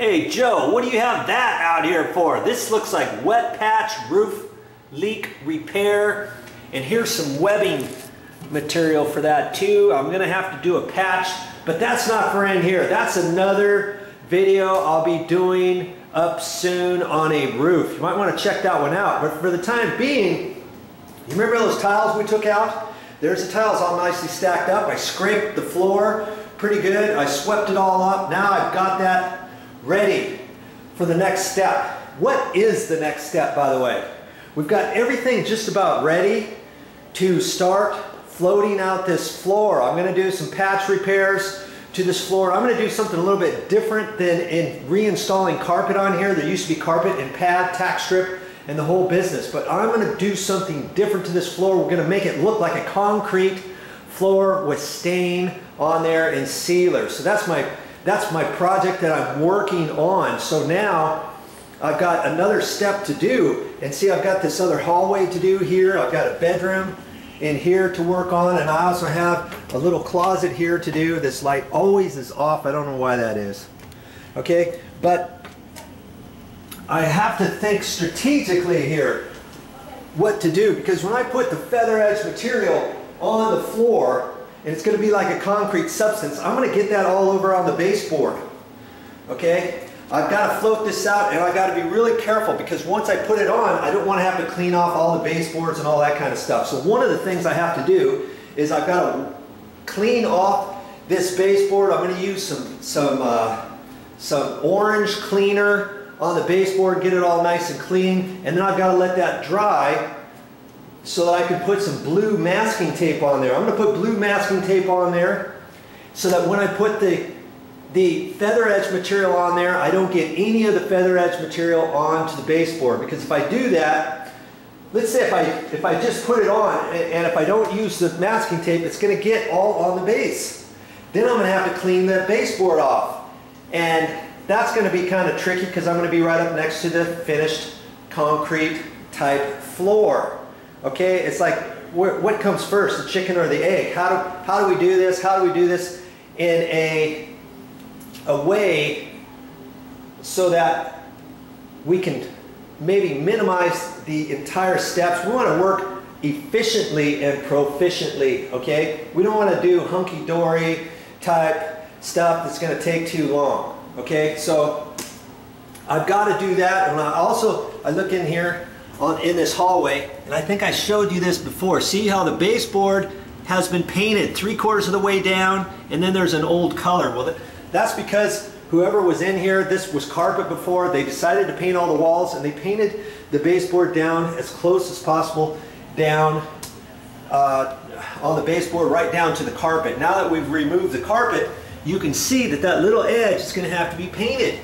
Hey Joe, what do you have that out here for? This looks like wet patch roof leak repair, and here's some webbing material for that too. I'm gonna have to do a patch, but that's not for in here. That's another video I'll be doing up soon on a roof. You might want to check that one out, but for the time being, you remember those tiles we took out? There's the tiles all nicely stacked up. I scraped the floor pretty good. I swept it all up. Now I've got that ready for the next step. What is the next step, by the way? We've got everything just about ready to start floating out this floor. I'm going to do some patch repairs to this floor. I'm going to do something a little bit different than in reinstalling carpet on here. There used to be carpet and pad, tack strip, and the whole business. But I'm going to do something different to this floor. We're going to make it look like a concrete floor with stain on there and sealer. So that's my project that I'm working on. So now I've got another step to do, and see, I've got this other hallway to do here. I've got a bedroom in here to work on, and I also have a little closet here to do. This light always is off. I don't know why that is. Okay, but I have to think strategically here what to do, because when I put the feather edge material on the floor, and it's going to be like a concrete substance, I'm going to get that all over on the baseboard. Okay, I've got to float this out, and I've got to be really careful, because once I put it on, I don't want to have to clean off all the baseboards and all that kind of stuff. So one of the things I have to do is I've got to clean off this baseboard. I'm going to use some orange cleaner on the baseboard, get it all nice and clean, and then I've got to let that dry so that I can put some blue masking tape on there. I'm going to put blue masking tape on there so that when I put the feather edge material on there, I don't get any of the feather edge material onto the baseboard. Because if I do that, let's say if I just put it on and if I don't use the masking tape, it's going to get all on the base. Then I'm going to have to clean the baseboard off. And that's going to be kind of tricky, because I'm going to be right up next to the finished concrete type floor. Okay, it's like, what comes first, the chicken or the egg? How do we do this? How do we do this in a way so that we can maybe minimize the entire steps? We want to work efficiently and proficiently, okay? We don't want to do hunky-dory type stuff that's going to take too long, okay? So I've got to do that. And I look in here in this hallway, and I think I showed you this before. See how the baseboard has been painted 3/4 of the way down, and then there's an old color. Well, that's because whoever was in here, this was carpet before, they decided to paint all the walls, and they painted the baseboard down as close as possible down on the baseboard, right down to the carpet. Now that we've removed the carpet, you can see that that little edge is going to have to be painted.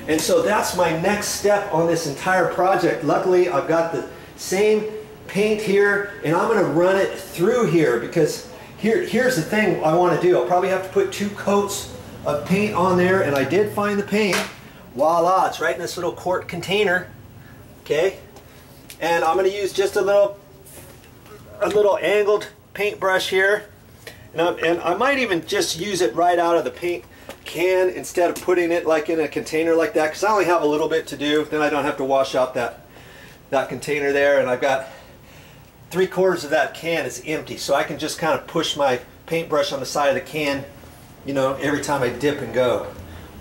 And so that's my next step on this entire project. Luckily, I've got the same paint here, and I'm going to run it through here, because here's the thing I want to do. I'll probably have to put 2 coats of paint on there, and I did find the paint. Voila, it's right in this little quart container. Okay, and I'm going to use just a little angled paintbrush here, and I might even just use it right out of the paint can instead of putting it like in a container like that, because I only have a little bit to do. Then I don't have to wash out that container there, and I've got 3/4 of that can is empty, so I can just kind of push my paintbrush on the side of the can, you know, every time I dip and go.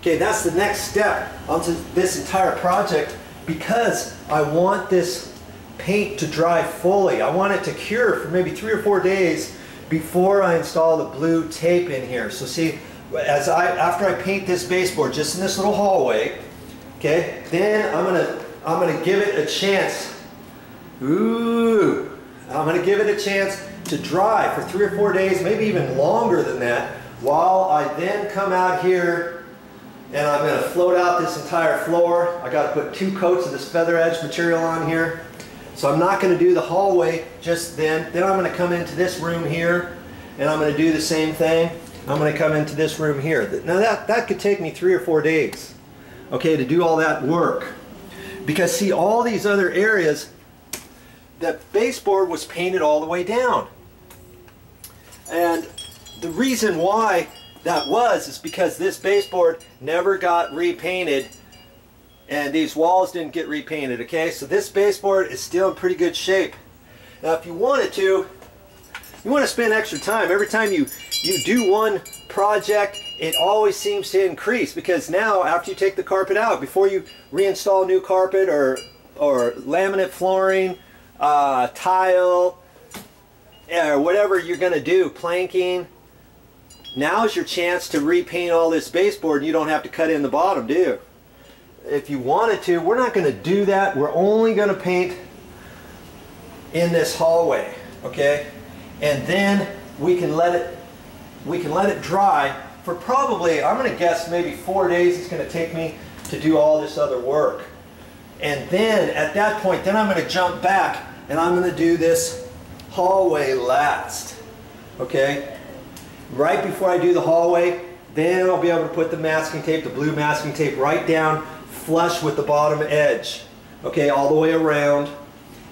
Okay, that's the next step onto this entire project, because I want this paint to dry fully. I want it to cure for maybe 3 or 4 days before I install the blue tape in here. So see, after I paint this baseboard just in this little hallway, okay, then I'm gonna give it a chance. I'm gonna give it a chance to dry for 3 or 4 days, maybe even longer than that, while I then come out here and I'm gonna float out this entire floor. I gotta put 2 coats of this feather edge material on here. So I'm not gonna do the hallway just then. Then I'm gonna come into this room here, and I'm gonna do the same thing. I'm going to come into this room here. Now that could take me 3 or 4 days, okay, to do all that work. Because see, all these other areas, the baseboard was painted all the way down. And the reason why that is because this baseboard never got repainted and these walls didn't get repainted, okay? So this baseboard is still in pretty good shape. Now if you wanted to, you want to spend extra time. Every time you do one project, it always seems to increase, because now after you take the carpet out, before you reinstall new carpet or laminate flooring, tile, or whatever you're going to do, planking, now's your chance to repaint all this baseboard and you don't have to cut in the bottom, do you? If you wanted to, we're not going to do that. We're only going to paint in this hallway, okay? And then we can let it dry for probably, I'm going to guess maybe 4 days it's going to take me to do all this other work. And then at that point, then I'm going to jump back and I'm going to do this hallway last, okay? Right before I do the hallway, then I'll be able to put the masking tape, the blue masking tape, right down flush with the bottom edge, okay, all the way around.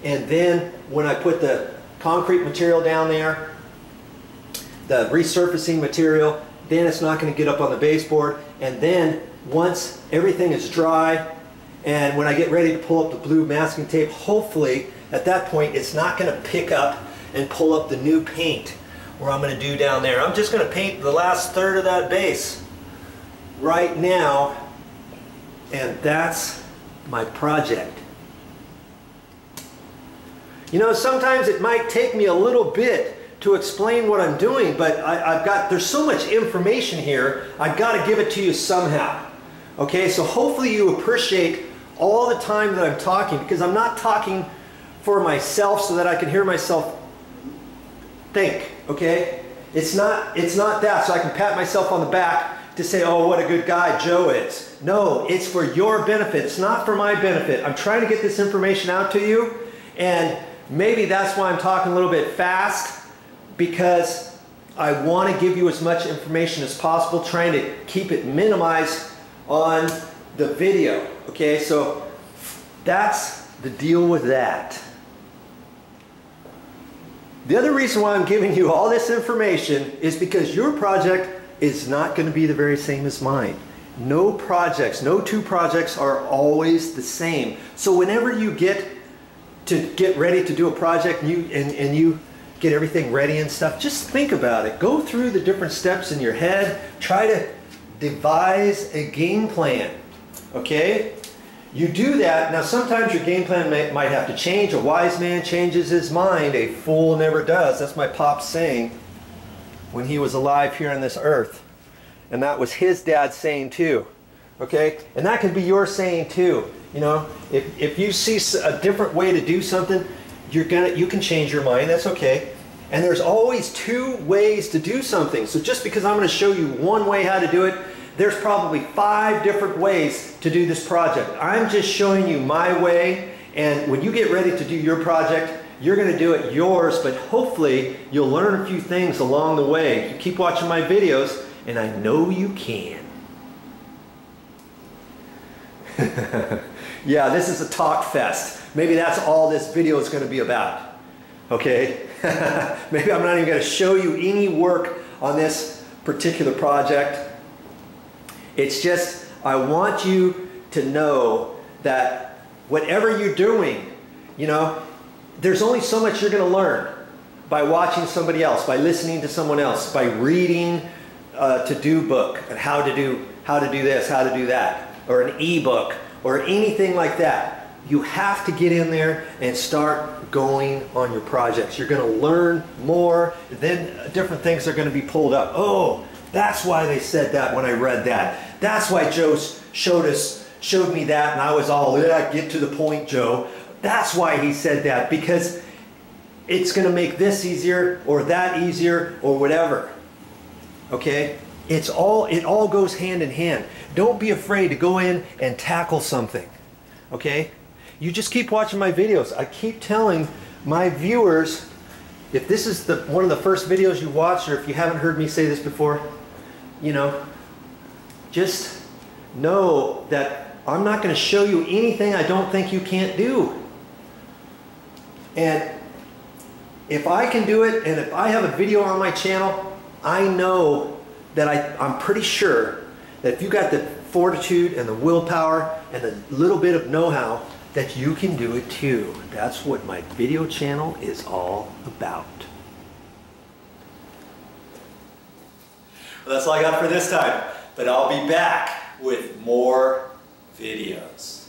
And then when I put the concrete material down there, the resurfacing material, then it's not going to get up on the baseboard. And then once everything is dry and when I get ready to pull up the blue masking tape, hopefully at that point it's not going to pick up and pull up the new paint where I'm going to do down there. I'm just going to paint the last third of that base right now, and that's my project. You know, sometimes it might take me a little bit to explain what I'm doing, but there's so much information here, I've got to give it to you somehow. Okay, so hopefully you appreciate all the time that I'm talking, because I'm not talking for myself so that I can hear myself think, okay? It's not that so I can pat myself on the back to say, oh, what a good guy Joe is. No, it's for your benefit. It's not for my benefit. I'm trying to get this information out to you, and maybe that's why I'm talking a little bit fast, because I want to give you as much information as possible, trying to keep it minimized on the video. Okay, so that's the deal with that. The other reason why I'm giving you all this information is because your project is not going to be the very same as mine. No projects, no two projects are always the same. So whenever you get ready to do a project and you get everything ready and stuff, just think about it. Go through the different steps in your head. Try to devise a game plan, okay? You do that. Now sometimes your game plan might have to change. A wise man changes his mind. A fool never does. That's my pop's saying when he was alive here on this earth. And that was his dad's saying too. Okay? And that can be your saying too. You know, if you see a different way to do something, you can change your mind. That's okay. And there's always two ways to do something. So just because I'm going to show you one way how to do it, there's probably 5 different ways to do this project. I'm just showing you my way, and when you get ready to do your project, you're going to do it yours, but hopefully you'll learn a few things along the way. You keep watching my videos, and I know you can. Yeah, this is a talk fest. Maybe that's all this video is going to be about. Okay? Maybe I'm not even going to show you any work on this particular project. It's just, I want you to know that whatever you're doing, you know, there's only so much you're going to learn by watching somebody else, by listening to someone else, by reading a to-do book and how to do this, how to do that, or an e-book, or anything like that. You have to get in there and start going on your projects. You're going to learn more, then different things are going to be pulled up. Oh, that's why they said that when I read that. That's why Joe showed me that, and I was all, yeah, get to the point, Joe. That's why he said that, because it's going to make this easier or that easier or whatever. Okay? It all goes hand in hand. Don't be afraid to go in and tackle something. Okay? You just keep watching my videos. I keep telling my viewers, if this is one of the first videos you watch, or if you haven't heard me say this before, you know, just know that I'm not going to show you anything I don't think you can't do. And if I can do it, and if I have a video on my channel, I know that I'm pretty sure that if you got the fortitude and the willpower and a little bit of know-how, that you can do it too. That's what my video channel is all about. Well, that's all I got for this time, but I'll be back with more videos.